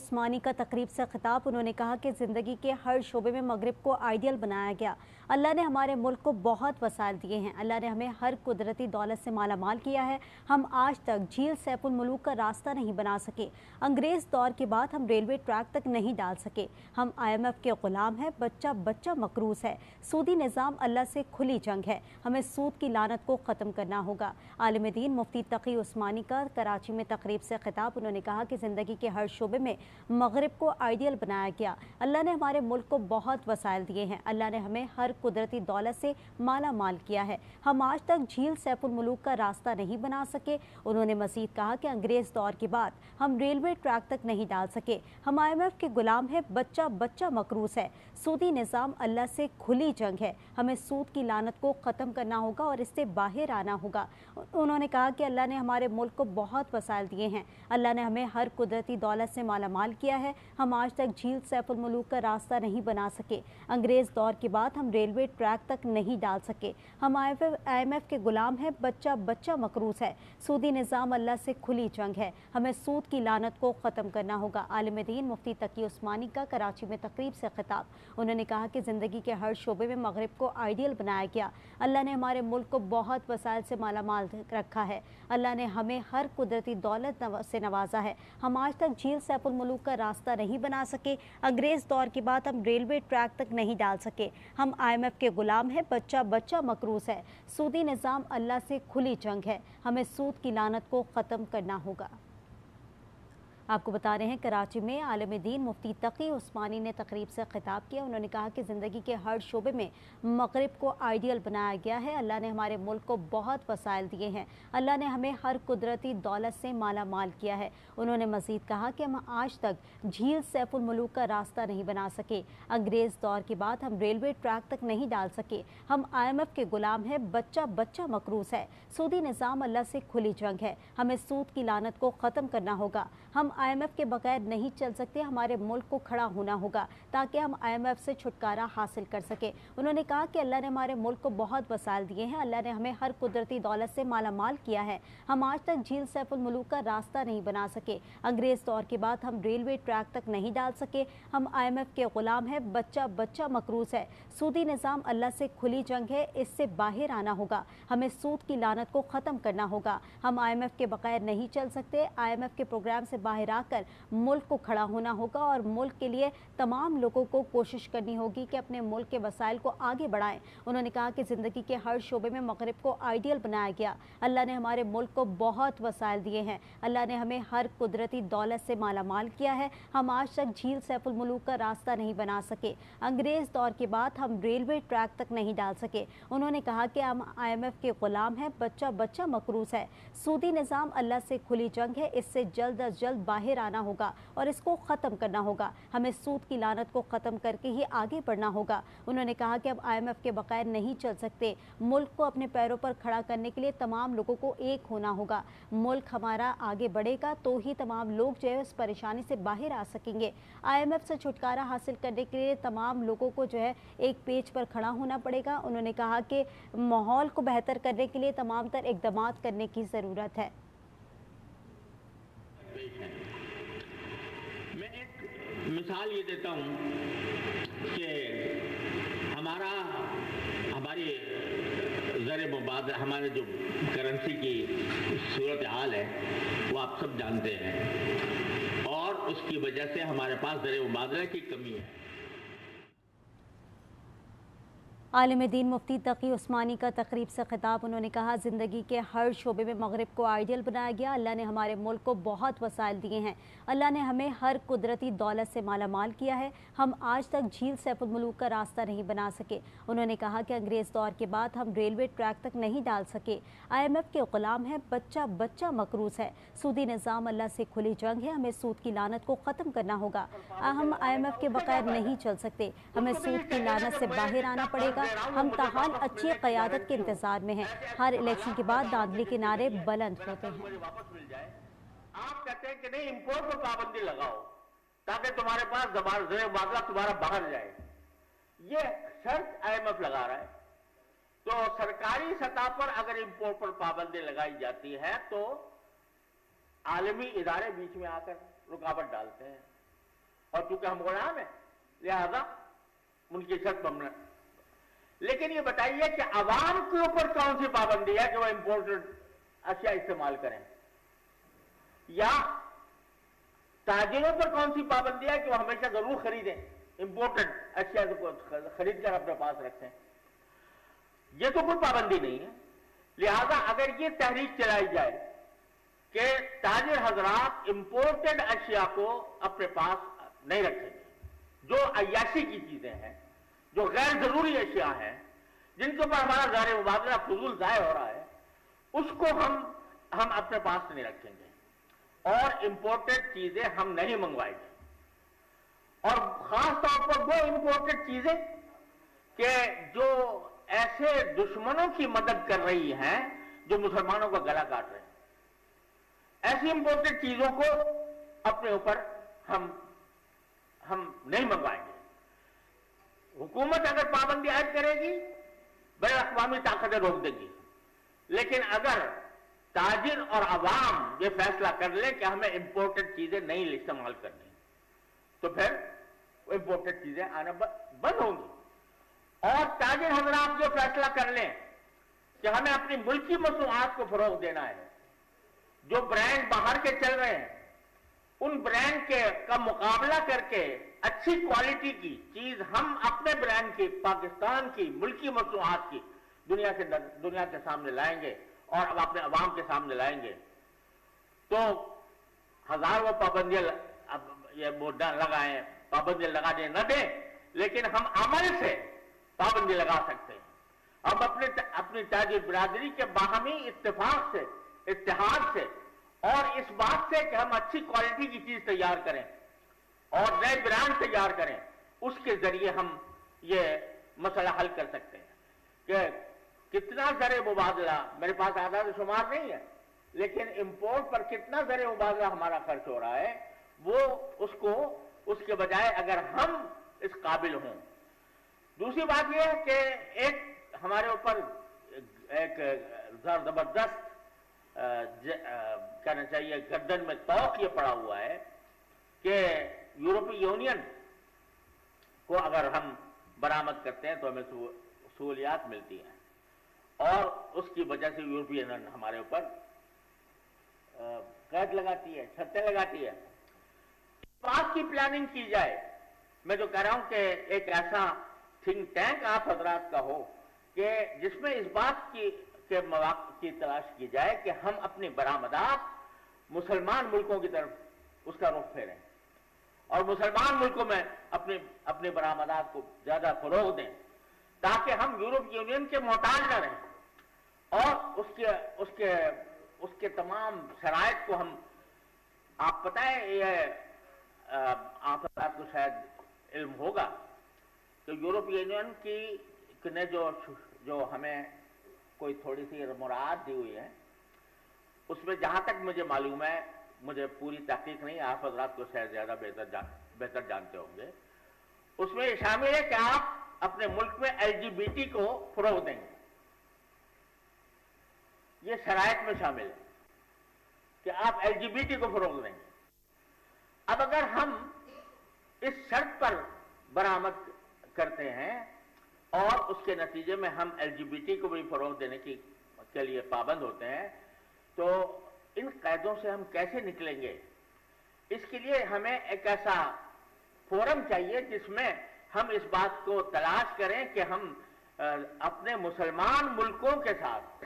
उस्मानी का तकरीब से खिताब। उन्होंने कहा कि ज़िंदगी के हर शोबे में मगरिब को आइडियल बनाया गया। अल्लाह ने हमारे मुल्क को बहुत वसाइल दिए हैं। अल्लाह ने हमें हर कुदरती दौलत से माला माल किया है। हम आज तक झील सैफुल मुलूक का रास्ता नहीं बना सके। अंग्रेज़ दौर के बाद हम रेलवे ट्रैक तक नहीं डाल सके। हम IMF के गुलाम हैं। बच्चा बच्चा मकरूज है। सूदी निज़ाम अल्लाह से खुली जंग है। हमें सूद की लानत को ख़त्म करना होगा। आलिम दीन मुफ्ती तकी उस्मानी का कराची में तकरीब से खिताब। उन्होंने कहा कि ज़िंदगी के हर शोबे में मगरिब को आइडियल बनाया गया। अल्लाह ने हमारे मुल्क को बहुत वसाइल दिए हैं। अल्लाह ने हमें हर कुदरती दौलत से माला माल किया है। हम आज तक झील सैफुल मुलूक का रास्ता नहीं बना सके। उन्होंने मज़ीद कहा कि अंग्रेज़ दौर के बाद हम रेलवे ट्रैक तक नहीं डाल सके। हम IMF के गुलाम हैं। बच्चा बच्चा मकरूज है। सूदी निज़ाम अल्लाह से खुली जंग है। हमें सूद की लानत को ख़त्म करना होगा और इससे बाहर आना होगा। उन्होंने कहा कि अल्लाह ने हमारे मुल्क को बहुत वसाइल दिए हैं। अल्लाह ने हमें हर कुदरती दौलत से माला माल किया है। हम आज तक झील सैफुल मुलूक का रास्ता नहीं बना सके। अंग्रेज़ दौर के बाद हम रेलवे ट्रैक तक नहीं डाल सके। हम IMF के गुलाम हैं। बच्चा बच्चा मकरूज है। सूदी निज़ाम अल्लाह से खुली जंग है। हमें सूद की लानत को ख़त्म करना होगा। आलिम दीन मुफ्ती तकी उस्मानी का कराची में तकरीब से खिताब। उन्होंने कहा कि ज़िंदगी के हर शोबे में मगरिब को आइडियल बनाया गया। अल्लाह ने हमारे मुल्क को बहुत वसाइल से माला माल रखा है। अल्लाह ने हमें हर कुदरती दौलत से नवाजा है। हम आज तक झील सैफुल मुलूक का रास्ता नहीं बना सके। अंग्रेज़ दौर के बाद हम रेलवे ट्रैक तक नहीं डाल सके। हम IMF के गुलाम हैं। बच्चा बच्चा मकरूज है। सूदी निज़ाम अल्लाह से खुली जंग है। हमें सूद की लानत को ख़त्म करना होगा। आपको बता रहे हैं कराची में आलिम दीन मुफ्ती तकी उस्मानी ने तकरीब से खिताब किया। उन्होंने कहा कि ज़िंदगी के हर शोबे में मगरिब को आइडियल बनाया गया है। अल्लाह ने हमारे मुल्क को बहुत वसाइल दिए हैं। अल्लाह ने हमें हर कुदरती दौलत से माला माल किया है। उन्होंने मज़ीद कहा कि हम आज तक झील सैफुल मुलूक का रास्ता नहीं बना सके। अंग्रेज़ दौर के बाद हम रेलवे ट्रैक तक नहीं डाल सके। हम IMF के गुलाम हैं। बच्चा बच्चा मकरूज है। सूदी निज़ाम अल्लाह से खुली जंग है। हमें सूद की लानत को ख़त्म करना होगा। हम IMF के बगैर नहीं चल सकते। हमारे मुल्क को खड़ा होना होगा ताकि हम IMF से छुटकारा हासिल कर सके। उन्होंने कहा कि अल्लाह ने हमारे मुल्क को बहुत वसाइल दिए हैं। अल्लाह ने हमें हर कुदरती दौलत से माला माल किया है। हम आज तक झील सैफुल मुलूक का रास्ता नहीं बना सके। अंग्रेज़ दौर के बाद हम रेलवे ट्रैक तक नहीं डाल सके। हम IMF के गुलाम हैं। बच्चा बच्चा मकरूज है। सूदी निज़ाम अल्लाह से खुली जंग है। इससे बाहर आना होगा। हमें सूद की लानत को ख़त्म करना होगा। हम IMF के बगैर नहीं चल सकते। IMF के प्रोग्राम से बाहर आकर मुल्क को खड़ा होना होगा और मुल्क के लिए तमाम लोगों को कोशिश करनी होगी कि अपने मुल्क के वसाइल को आगे बढ़ाएं। उन्होंने कहा कि ज़िंदगी के हर शोबे में मगरिब को आइडियल बनाया गया। अल्लाह ने हमारे मुल्क को बहुत वसाइल दिए हैं। अल्लाह ने हमें हर कुदरती दौलत से माला माल किया है। हम आज तक झील सैफुल मुलूक का रास्ता नहीं बना सके। अंग्रेज़ दौर के बाद हम रेलवे ट्रैक तक नहीं डाल सके। उन्होंने कहा कि हम IMF के गुलाम हैं। बच्चा बच्चा मकरूज है। सूदी निज़ाम अल्लाह से खुली जंग है। इससे जल्द अज जल्द बाहर आना होगा और इसको ख़त्म करना होगा। हमें सूद की लानत को ख़त्म करके ही आगे बढ़ना होगा। उन्होंने कहा कि अब IMF के बगैर नहीं चल सकते। मुल्क को अपने पैरों पर खड़ा करने के लिए तमाम लोगों को एक होना होगा। मुल्क हमारा आगे बढ़ेगा तो ही तमाम लोग जो है उस परेशानी से बाहर आ सकेंगे। IMF से छुटकारा हासिल करने के लिए तमाम लोगों को जो है एक पेज पर खड़ा होना पड़ेगा। उन्होंने कहा कि माहौल को बेहतर करने के लिए तमाम तर इक़दाम करने की ज़रूरत है। मैं एक मिसाल ये देता हूँ कि हमारी ज़र मुबादला, हमारे जो करेंसी की सूरत हाल है वो आप सब जानते हैं और उसकी वजह से हमारे पास ज़र मुबादला की कमी है। आलिम दीन मुफ्ती तकी उस्मानी का तकरीब से खिताब। उन्होंने कहा ज़िंदगी के हर शोबे में मगरिब को आइडियल बनाया गया। अल्लाह ने हमारे मुल्क को बहुत वसाइल दिए हैं। अल्लाह ने हमें हर कुदरती दौलत से माला माल किया है। हम आज तक झील सैफुल मुलूक का रास्ता नहीं बना सके। उन्होंने कहा कि अंग्रेज़ दौर के बाद हम रेलवे ट्रैक तक नहीं डाल सके। IMF के गुलाम हैं। बच्चा बच्चा मकरूज है। सूदी निज़ाम अल्लाह से खुली जंग है। हमें सूद की लानत को ख़त्म करना होगा। हम IMF के बगैर नहीं चल सकते। हमें सूद की लानत से बाहर आना पड़ेगा। हम ताहाल अच्छी क़यादत के इंतजार में हैं। हर इलेक्शन के बाद दांधली के नारे बुलंद होते हैं। आप कहते हैं कि नहीं, इंपोर्ट पर पाबंदी लगाओ ताकि तुम्हारे पास ज़र मुबादला तुम्हारा बाहर जाए। ये शर्त IMF लगा रहा है। तो सरकारी सतह पर अगर इंपोर्ट पर पाबंदी लगाई जाती है तो आलमी इदारे बीच में आकर रुकावट डालते हैं। اور چونکہ ہم غلام ہیں لہذا ان کی شرط ہم. لیکن یہ بتائیے کہ عوام کے اوپر کون سی پابندی ہے کہ وہ امپورٹڈ اشیاء استعمال کریں، یا تاجروں پر کون سی پابندی ہے کہ وہ ہمیشہ ضرور خریدیں، امپورٹڈ اشیاء کو خرید کر اپنے پاس رکھیں؟ یہ تو کوئی پابندی نہیں ہے. لہذا اگر یہ تحریک چلائی جائے کہ تاجر حضرات امپورٹڈ اشیاء کو اپنے پاس نہیں رکھیں گے، جو عیاشی کی چیزیں ہیں، جو غیر ضروری اشیاء ہیں، جن کے اوپر ہمارا زار مبادلہ فضول ضائع ہو رہا ہے، اس کو ہم اپنے پاس نہیں رکھیں گے اور امپورٹڈ چیزیں ہم نہیں منگوائیں گے. اور خاص طور پر وہ امپورٹڈ چیزیں کہ جو ایسے دشمنوں کی مدد کر رہی ہیں جو مسلمانوں کا گلا کاٹ رہے ہیں، ایسی امپورٹڈ چیزوں کو اپنے اوپر ہم نہیں منگوائیں گے. حکومت اگر پابندی عائد کرے گی بین الاقوامی طاقتیں روک دے گی، لیکن اگر تاجر اور عوام یہ فیصلہ کر لیں کہ ہمیں امپورٹڈ چیزیں نہیں استعمال کرنی تو پھر وہ امپورٹڈ چیزیں آنا بند ہوں گی. اور تاجر حضرات یہ فیصلہ کر لیں کہ ہمیں اپنی ملکی مصنوعات کو فروغ دینا ہے، جو برانڈ باہر کے چل رہے ہیں ان برانڈ کا مقابلہ کر کے اچھی کوالٹی کی چیز ہم اپنے برانڈ کی، پاکستان کی ملکی مصنوعات کی دنیا کے سامنے لائیں گے اور اب اپنے عوام کے سامنے لائیں گے. تو ہزار وہ پابندیاں لگائیں، پابندیاں لگا دیں نہ دیں، لیکن ہم عمل سے پابندی لگا سکتے ہیں. ہم اپنی تاجر برادری کے باہمی اتفاق سے، اتحاد سے، اور اس بات سے کہ ہم اچھی کوالٹی کی چیز تیار کریں اور نئے برانڈ تیار کریں، اس کے ذریعے ہم یہ مسئلہ حل کر سکتے ہیں. کہ کتنا زر مبادلہ، میرے پاس اعداد و شمار نہیں ہے، لیکن امپورٹ پر کتنا زر مبادلہ ہمارا خرچ ہو رہا ہے، وہ اس کے بجائے اگر ہم اس قابل ہوں. دوسری بات یہ ہے کہ ایک ہمارے اوپر ایک زبردست کہنا چاہیے گردن میں توق یہ پڑا ہوا ہے کہ یورپی یونین کو اگر ہم برآمد کرتے ہیں تو ہمیں سہولیات ملتی ہیں، اور اس کی وجہ سے یورپی یونین ہمارے اوپر قید لگاتی ہے، شرطیں لگاتی ہے. بات کی پلاننگ کی جائے. میں جو کہہ رہا ہوں کہ ایک ایسا تھنک ٹینک آپ حضرات کا ہو کہ جس میں اس بات کے مواقع کی تلاش کی جائے کہ ہم اپنی برآمدات مسلمان ملکوں کی طرف اس کا رخ پھیریں اور مسلمان ملکوں میں اپنی برآمدات کو زیادہ فروغ دیں، تاکہ ہم یورپ یونین کے محتاج نہ رہیں. اور اس کے تمام شرائط کو ہم، آپ پتہ ہے، یہ آپ کو شاید علم ہوگا کہ یورپ یونین نے جو ہمیں کوئی تھوڑی سی مراعات دی ہوئی ہے، اس میں جہاں تک مجھے معلوم ہے، مجھے پوری تحقیق نہیں، آپ حضرات کو شاید زیادہ بہتر جانتے ہوں گے، اس میں یہ شامل ہے کہ آپ اپنے ملک میں LGBT کو فروغ دیں گے. یہ شرائط میں شامل ہے کہ آپ LGBT کو فروغ دیں گے. اب اگر ہم اس شرط پر برآمد کرتے ہیں اور اس کے نتیجے میں ہم LGBT کو بھی فروغ دینے کے لیے پابند ہوتے ہیں، تو ان قیدوں سے ہم کیسے نکلیں گے؟ اس کے لیے ہمیں ایک ایسا فورم چاہیے جس میں ہم اس بات کو تلاش کریں کہ ہم اپنے مسلمان ملکوں کے ساتھ